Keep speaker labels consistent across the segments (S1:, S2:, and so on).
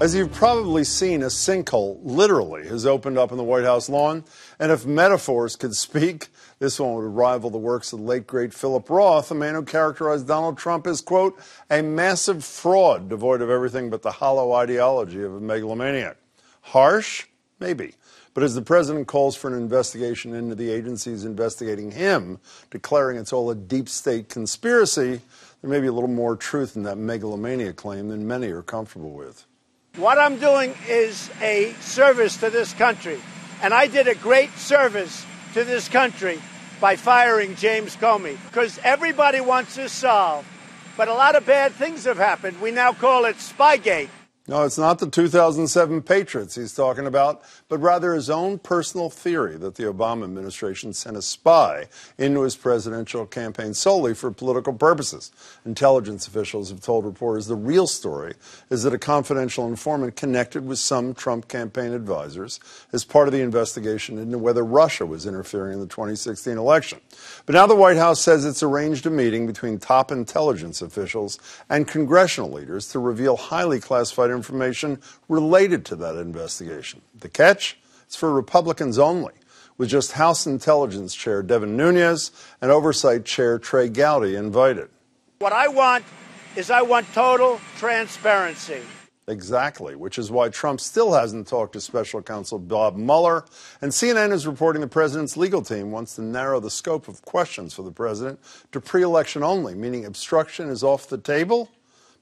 S1: As you've probably seen, a sinkhole literally has opened up in the White House lawn. And if metaphors could speak, this one would rival the works of the late, great Philip Roth, a man who characterized Donald Trump as, quote, a massive fraud devoid of everything but the hollow ideology of a megalomaniac. Harsh? Maybe. But as the president calls for an investigation into the agencies investigating him, declaring it's all a deep state conspiracy, there may be a little more truth in that megalomania claim than many are comfortable with.
S2: What I'm doing is a service to this country, and I did a great service to this country by firing James Comey, because everybody wants this solved, but a lot of bad things have happened. We now call it Spygate.
S1: No, it's not the 2007 Patriots he's talking about, but rather his own personal theory that the Obama administration sent a spy into his presidential campaign solely for political purposes. Intelligence officials have told reporters the real story is that a confidential informant connected with some Trump campaign advisors as part of the investigation into whether Russia was interfering in the 2016 election. But now the White House says it's arranged a meeting between top intelligence officials and congressional leaders to reveal highly classified information related to that investigation. The catch? It's for Republicans only, with just House Intelligence Chair Devin Nunes and Oversight Chair Trey Gowdy invited.
S2: What I want is total transparency.
S1: Exactly, which is why Trump still hasn't talked to special counsel Bob Mueller, and CNN is reporting the president's legal team wants to narrow the scope of questions for the president to pre-election only, meaning obstruction is off the table.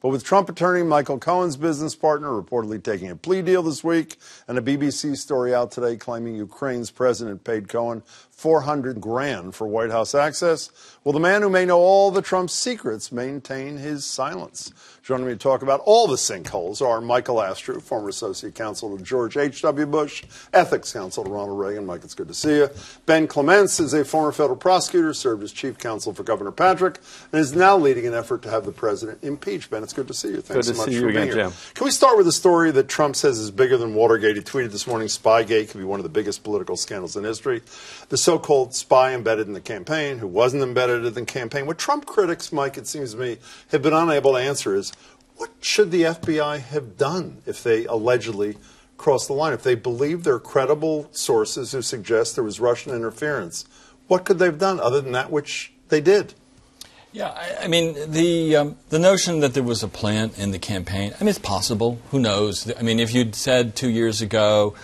S1: But with Trump attorney Michael Cohen's business partner reportedly taking a plea deal this week, and a BBC story out today claiming Ukraine's president paid Cohen $400,000 for White House access, will the man who may know all the Trump secrets maintain his silence? Joining me to talk about all the sinkholes are Michael Astrue, former associate counsel to George H.W. Bush, ethics counsel to Ronald Reagan. Mike, it's good to see you. Ben Clements is a former federal prosecutor, served as chief counsel for Governor Patrick, and is now leading an effort to have the president impeached. Ben, it's good to see you. Thanks so much for being here. Jim. Can we start with a story that Trump says is bigger than Watergate? He tweeted this morning, Spygate could be one of the biggest political scandals in history. The so-called spy embedded in the campaign, who wasn't embedded in the campaign. What Trump critics, Mike, it seems to me, have been unable to answer is, what should the FBI have done if they allegedly crossed the line? If they believe there are credible sources who suggest there was Russian interference, what could they have done other than that which they did?
S3: Yeah, I mean, the notion that there was a plan in the campaign, I mean, it's possible. Who knows? I mean, if you'd said 2 years ago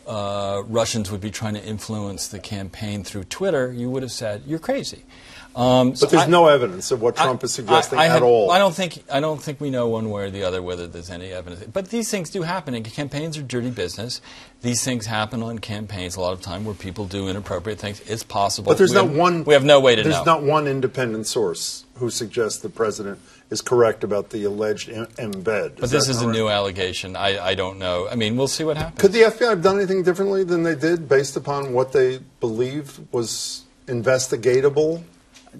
S3: Russians would be trying to influence the campaign through Twitter, you would have said, you're crazy.
S1: But there's no evidence of what Trump is suggesting at all.
S3: I don't think we know one way or the other whether there's any evidence. But these things do happen. And campaigns are dirty business. These things happen on campaigns a lot of time where people do inappropriate things. It's possible.
S1: But there's we
S3: have no way to know.
S1: There's not one independent source who suggests the president is correct about the alleged embed.
S3: But this is a new allegation. I don't know. I mean, we'll see what happens.
S1: Could the FBI have done anything differently than they did based upon what they believed was investigatable?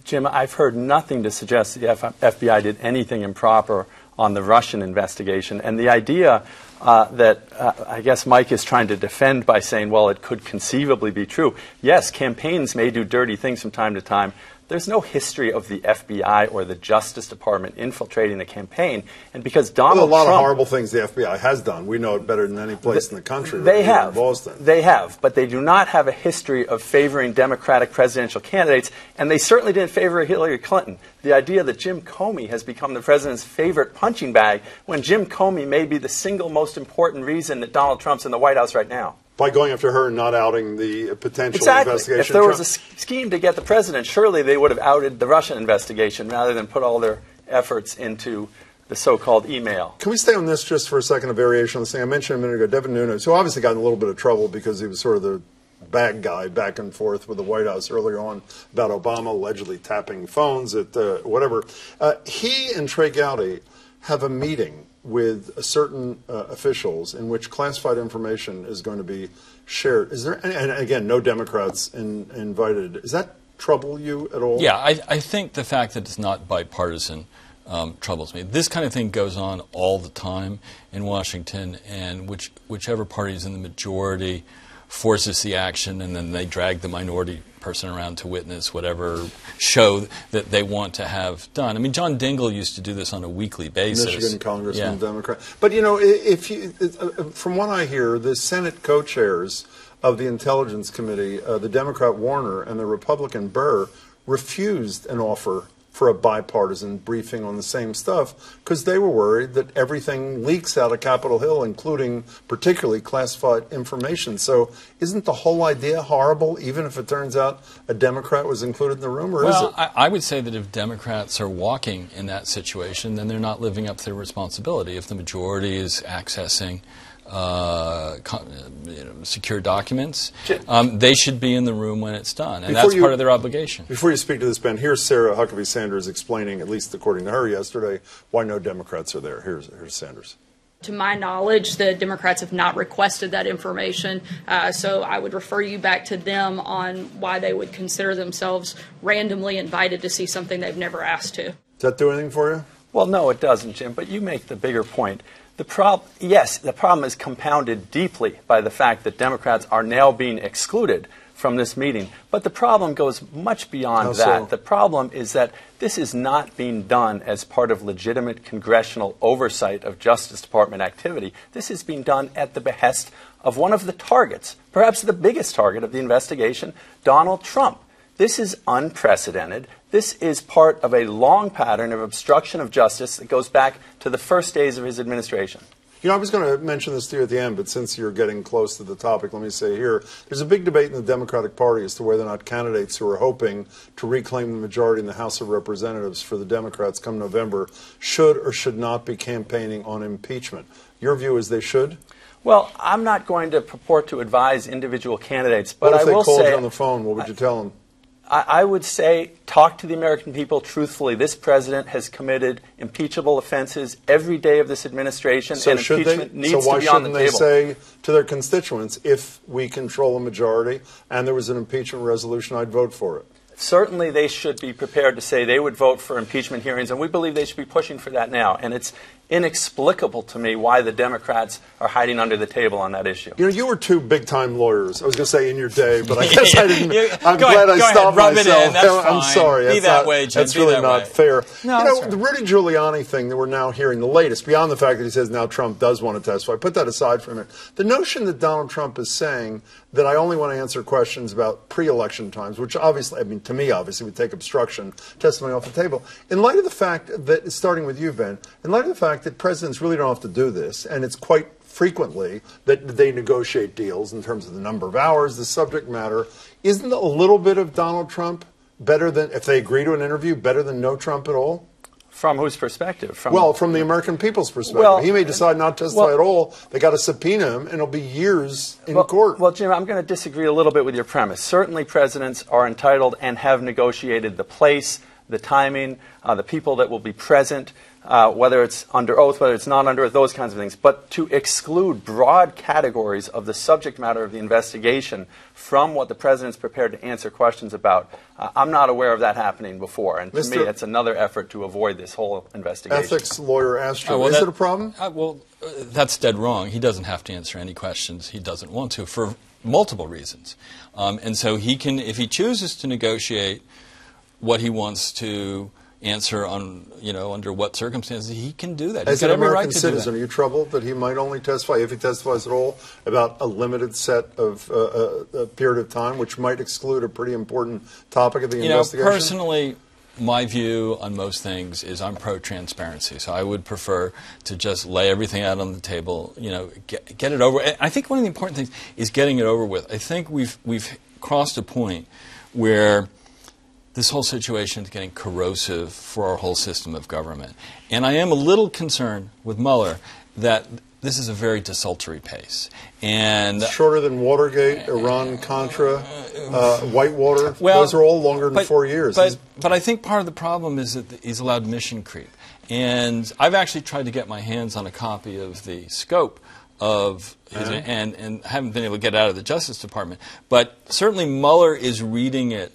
S4: Jim, I've heard nothing to suggest the FBI did anything improper on the Russian investigation. And the idea that I guess Mike is trying to defend by saying, well, it could conceivably be true. Yes, campaigns may do dirty things from time to time. There's no history of the FBI or the Justice Department infiltrating the campaign. And because Donald Trump...
S1: Well, a lot of horrible things the FBI has done. We know it better than any place in the country.
S4: They have.
S1: Boston.
S4: They have. But they do not have a history of favoring Democratic presidential candidates. And they certainly didn't favor Hillary Clinton. The idea that Jim Comey has become the president's favorite punching bag when Jim Comey may be the single most important reason that Donald Trump's in the White House right now.
S1: By going after her and not outing the potential investigation.
S4: If there was a scheme to get the president, surely they would have outed the Russian investigation rather than put all their efforts into the so-called email.
S1: Can we stay on this just for a second, a variation on this thing? I mentioned a minute ago, Devin Nunes, who obviously got in a little bit of trouble because he was sort of the bad guy back and forth with the White House earlier on about Obama allegedly tapping phones at whatever. He and Trey Gowdy have a meeting with certain officials in which classified information is going to be shared. Is there, and again, no Democrats invited. Does that trouble you at all?
S3: Yeah, I think the fact that it's not bipartisan troubles me. This kind of thing goes on all the time in Washington, and whichever party is in the majority forces the action, and then they drag the minority person around to witness whatever show that they want to have done. I mean, John Dingell used to do this on a weekly basis.
S1: Michigan Congressman, Democrat. But, you know, if you, from what I hear, the Senate co-chairs of the Intelligence Committee, the Democrat Warner and the Republican Burr, refused an offer for a bipartisan briefing on the same stuff because they were worried that everything leaks out of Capitol Hill, including particularly classified information. So isn't the whole idea horrible, even if it turns out a Democrat was included in the room, or is it?
S3: I would say that if Democrats are walking in that situation, then they're not living up to their responsibility. If the majority is accessing secure documents, they should be in the room when it's done, and that's part of their obligation.
S1: Before you speak to this, Ben, here's Sarah Huckabee Sanders explaining, at least according to her yesterday, why no Democrats are there. Here's Sanders.
S5: To my knowledge, the Democrats have not requested that information, so I would refer you back to them on why they would consider themselves randomly invited to see something they've never asked to.
S1: Does that do anything for you?
S4: Well, no, it doesn't, Jim, but you make the bigger point. Yes, the problem is compounded deeply by the fact that Democrats are now being excluded from this meeting. But the problem goes much beyond that.
S1: So?
S4: The problem is that this is not being done as part of legitimate congressional oversight of Justice Department activity. This is being done at the behest of one of the targets, perhaps the biggest target of the investigation, Donald Trump. This is unprecedented. This is part of a long pattern of obstruction of justice that goes back to the first days of his administration.
S1: You know, I was going to mention this to you at the end, but since you're getting close to the topic, let me say here, there's a big debate in the Democratic Party as to whether or not candidates who are hoping to reclaim the majority in the House of Representatives for the Democrats come November should or should not be campaigning on impeachment. Your view is they should?
S4: Well, I'm not going to purport to advise individual candidates, but
S1: what if
S4: I will
S1: they called
S4: say,
S1: you on the phone? What would you tell them?
S4: I would say talk to the American people truthfully. This president has committed impeachable offenses every day of this administration, and impeachment needs to be on the table. So why shouldn't they say to their constituents, if we control a majority and there was an impeachment resolution, I'd vote for it? Certainly they should be prepared to say they would vote for impeachment hearings, and we believe they should be pushing for that now. And it's inexplicable to me why the Democrats are hiding under the table on that issue.
S1: You know, you were two big-time lawyers. I was going to say in your day, but I guess I didn't. I'm glad I stopped myself.
S3: I'm
S1: sorry.
S3: Be that way, Jim.
S1: That's really not fair.
S4: No,
S1: you know, the Rudy Giuliani thing that we're now hearing, the latest, beyond the fact that he says now Trump does want to testify, put that aside for a minute. The notion that Donald Trump is saying that I only want to answer questions about pre-election times, which obviously, I mean, to me, obviously, would take obstruction testimony off the table. In light of the fact that, starting with you, Ben, in light of the fact that presidents really don't have to do this, and it's quite frequently that they negotiate deals in terms of the number of hours, the subject matter, isn't a little bit of Donald Trump better than, if they agree to an interview, better than no Trump at all?
S4: From whose perspective? From
S1: the American people's perspective.
S4: Well,
S1: he may decide not to testify at all. They got to subpoena him, and it'll be years in court.
S4: Well, Jim, I'm going to disagree a little bit with your premise. Certainly presidents are entitled and have negotiated the place, the timing, the people that will be present, whether it's under oath, whether it's not under oath, those kinds of things. But to exclude broad categories of the subject matter of the investigation from what the president's prepared to answer questions about, I'm not aware of that happening before. And to me, it's another effort to avoid this whole investigation.
S1: Ethics lawyer Astrue, is it a problem?
S3: That's dead wrong. He doesn't have to answer any questions he doesn't want to for multiple reasons. And so he can, if he chooses to negotiate what he wants to answer on, under what circumstances, he can do that.
S1: As an American citizen, are you troubled that he might only testify, if he testifies at all, about a limited set of a period of time, which might exclude a pretty important topic of the investigation?
S3: Personally, my view on most things is I'm pro-transparency, so I would prefer to just lay everything out on the table, get it over. I think one of the important things is getting it over with. I think we've crossed a point where this whole situation is getting corrosive for our whole system of government. And I am a little concerned with Mueller that this is a very desultory pace. And
S1: shorter than Watergate, Iran-Contra, Whitewater. Those are all longer than 4 years.
S3: But I think part of the problem is that he's allowed mission creep. And I've actually tried to get my hands on a copy of the scope of his, and haven't been able to get it out of the Justice Department. But certainly Mueller is reading it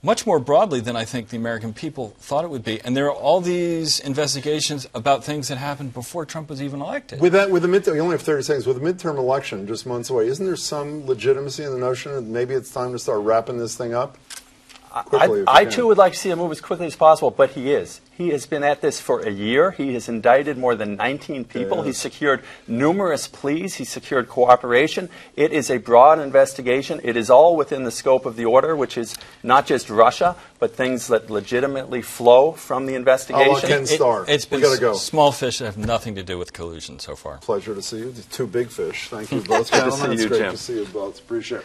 S3: much more broadly than I think the American people thought it would be. And there are all these investigations about things that happened before Trump was even elected.
S1: With the midterm, you only have 30 seconds. With the midterm election just months away, isn't there some legitimacy in the notion that maybe it's time to start wrapping this thing up?
S4: I too would like to see him move as quickly as possible, but he is. He has been at this for a year. He has indicted more than 19 people. He's secured numerous pleas. He's secured cooperation. It is a broad investigation. It is all within the scope of the order, which is not just Russia, but things that legitimately flow from the investigation.
S1: Ken Starr.
S3: It's been
S1: gotta go.
S3: small fish that have nothing to do with collusion so far.
S1: Pleasure to see you. Two big fish. Thank you both, gentlemen.
S4: Good to see you,
S1: it's great
S4: Jim.
S1: to see you both. Appreciate it.